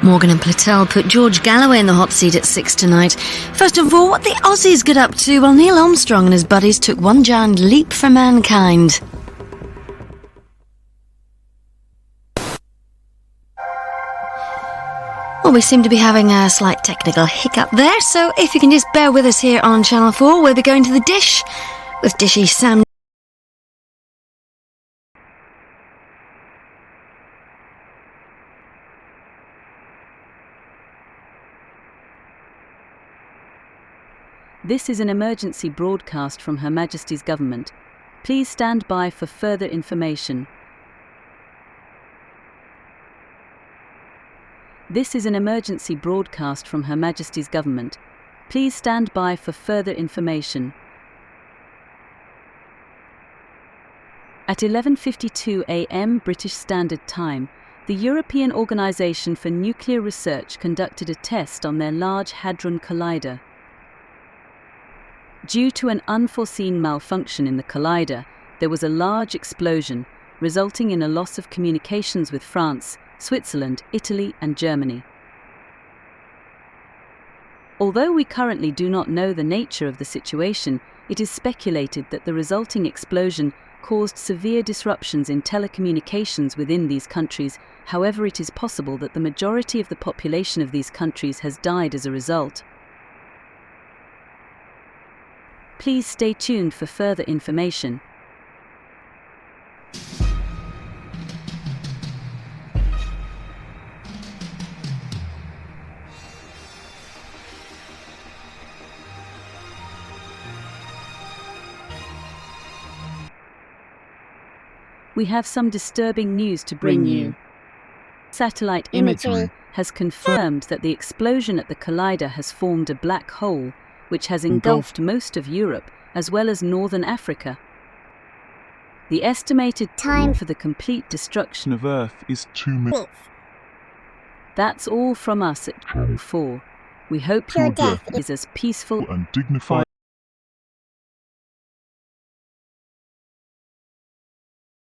Morgan and Plattel put George Galloway in the hot seat at 6 tonight. First of all, what the Aussies get up to while Neil Armstrong and his buddies took one giant leap for mankind. Well, we seem to be having a slight technical hiccup there, so if you can just bear with us here on Channel 4, we'll be going to the dish with Dishy Sam. This is an emergency broadcast from Her Majesty's Government. Please stand by for further information. This is an emergency broadcast from Her Majesty's Government. Please stand by for further information. At 11:52 a.m. British Standard Time, the European Organisation for Nuclear Research conducted a test on their Large Hadron Collider. Due to an unforeseen malfunction in the collider, there was a large explosion, resulting in a loss of communications with France, Switzerland, Italy, and Germany. Although we currently do not know the nature of the situation, it is speculated that the resulting explosion caused severe disruptions in telecommunications within these countries. However, it is possible that the majority of the population of these countries has died as a result. Please stay tuned for further information. We have some disturbing news to bring you. Satellite imagery has confirmed that the explosion at the collider has formed a black hole, which has engulfed most of Europe as well as northern Africa. The estimated time for the complete destruction of Earth is 2 minutes. That's all from us at Channel 4. We hope your death is as peaceful and dignified